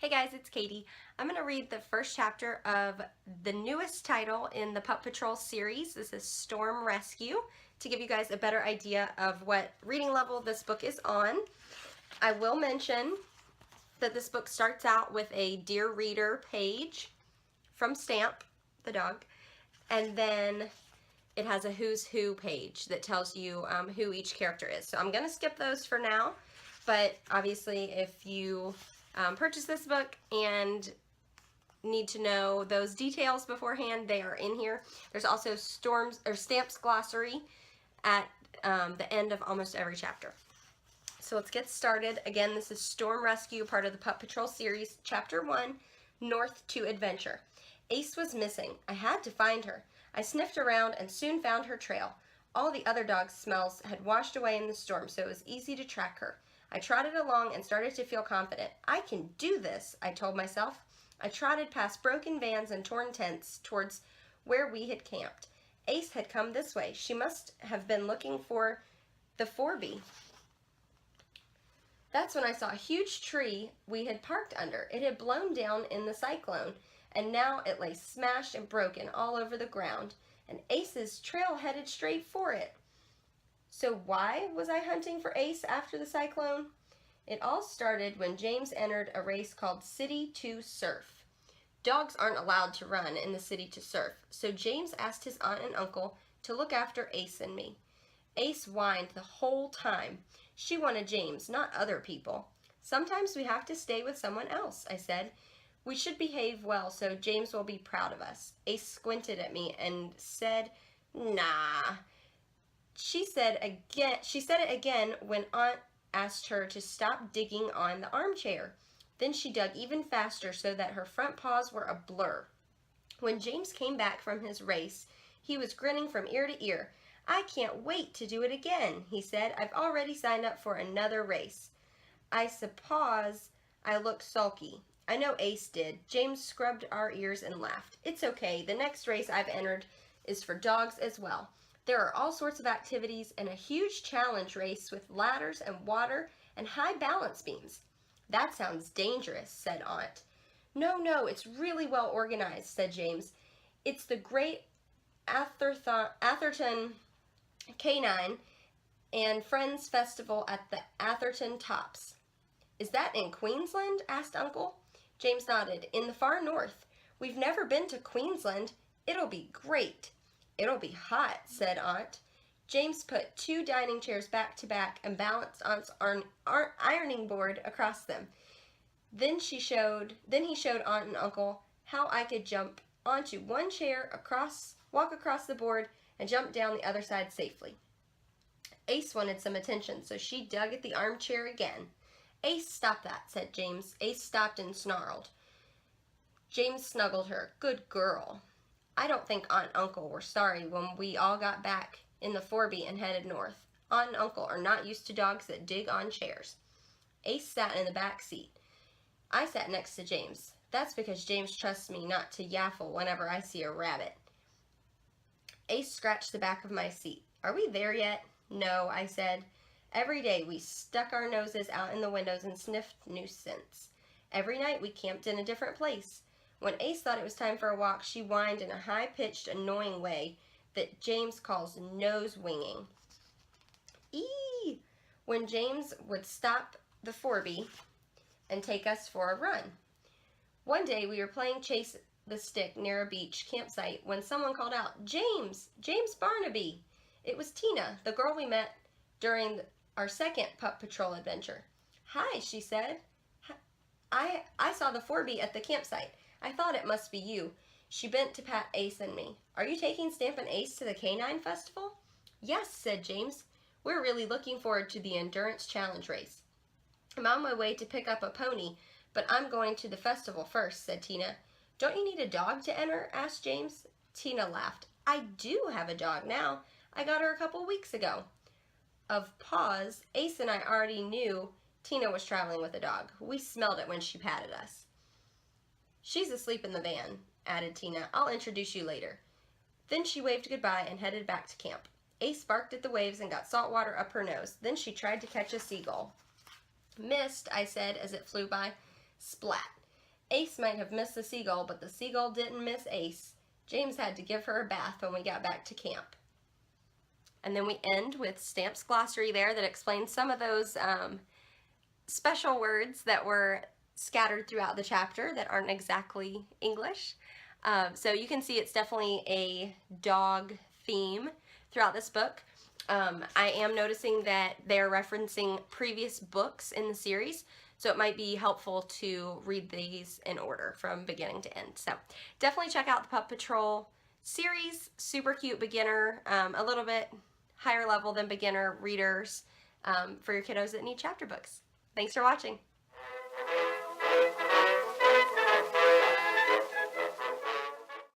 Hey guys, it's Katie. I'm going to read the first chapter of the newest title in the Pup Patrol series. This is Storm Rescue, to give you guys a better idea of what reading level this book is on. I will mention that this book starts out with a Dear Reader page from Stamp, the dog, and then it has a Who's Who page that tells you who each character is. So I'm going to skip those for now, but obviously if you purchase this book and need to know those details beforehand, they are in here. There's also Stamp's glossary at the end of almost every chapter. So let's get started. Again, this is Storm Rescue, part of the Pup Patrol series, Chapter 1, North to Adventure. Ace was missing. I had to find her. I sniffed around and soon found her trail. All the other dogs' smells had washed away in the storm, so it was easy to track her. I trotted along and started to feel confident. I can do this, I told myself. I trotted past broken vans and torn tents towards where we had camped. Ace had come this way. She must have been looking for the Forby. That's when I saw a huge tree we had parked under. It had blown down in the cyclone, and now it lay smashed and broken all over the ground, and Ace's trail headed straight for it. So why was I hunting for Ace after the cyclone? It all started when James entered a race called City to Surf. Dogs aren't allowed to run in the City to Surf, so James asked his aunt and uncle to look after Ace and me. Ace whined the whole time. She wanted James, not other people. Sometimes we have to stay with someone else, I said. We should behave well so James will be proud of us. Ace squinted at me and said, "Nah." She said it again when Aunt asked her to stop digging on the armchair. Then she dug even faster so that her front paws were a blur. When James came back from his race, he was grinning from ear to ear. "I can't wait to do it again," he said. "I've already signed up for another race." I suppose I looked sulky. I know Ace did. James scrubbed our ears and laughed. "It's okay. The next race I've entered is for dogs as well. There are all sorts of activities and a huge challenge race with ladders and water and high balance beams." "That sounds dangerous," said Aunt. No, it's really well organized," said James. "It's the Great Atherton Canine and Friends Festival at the Atherton Tops." "Is that in Queensland?" asked Uncle. James nodded. "In the far north. We've never been to Queensland. It'll be great." "It'll be hot," said Aunt. James put 2 dining chairs back to back and balanced Aunt's ironing board across them. Then he showed Aunt and Uncle how I could jump onto one chair, walk across the board, and jump down the other side safely. Ace wanted some attention, so she dug at the armchair again. "Ace, stop that," said James. Ace stopped and snarled. James snuggled her. "Good girl." I don't think Aunt and Uncle were sorry when we all got back in the Forby and headed north. Aunt and Uncle are not used to dogs that dig on chairs. Ace sat in the back seat. I sat next to James. That's because James trusts me not to yaffle whenever I see a rabbit. Ace scratched the back of my seat. "Are we there yet?" "No," I said. Every day we stuck our noses out in the windows and sniffed new scents. Every night we camped in a different place. When Ace thought it was time for a walk, she whined in a high-pitched, annoying way that James calls nose-winging. Eee! When James would stop the Forby and take us for a run. One day we were playing Chase the Stick near a beach campsite when someone called out, "James! James Barnaby!" It was Tina, the girl we met during our second Pup Patrol adventure. "Hi," she said. I saw the Forby at the campsite. I thought it must be you." She bent to pat Ace and me. "Are you taking Stamp and Ace to the Canine Festival?" "Yes," said James. "We're really looking forward to the Endurance Challenge race." "I'm on my way to pick up a pony, but I'm going to the festival first," said Tina. "Don't you need a dog to enter?" asked James. Tina laughed. "I do have a dog now. I got her a couple weeks ago." Of Paws, Ace and I already knew Tina was traveling with a dog. We smelled it when she patted us. "She's asleep in the van," added Tina. "I'll introduce you later." Then she waved goodbye and headed back to camp. Ace barked at the waves and got salt water up her nose. Then she tried to catch a seagull. "Missed," I said as it flew by. Splat. Ace might have missed the seagull, but the seagull didn't miss Ace. James had to give her a bath when we got back to camp. And then we end with Stamp's glossary there that explains some of those special words that were scattered throughout the chapter that aren't exactly English. So you can see it's definitely a dog theme throughout this book. I am noticing that they're referencing previous books in the series, so it might be helpful to read these in order from beginning to end. So definitely check out the Pup Patrol series. Super cute beginner, a little bit higher level than beginner readers for your kiddos that need chapter books. Thanks for watching.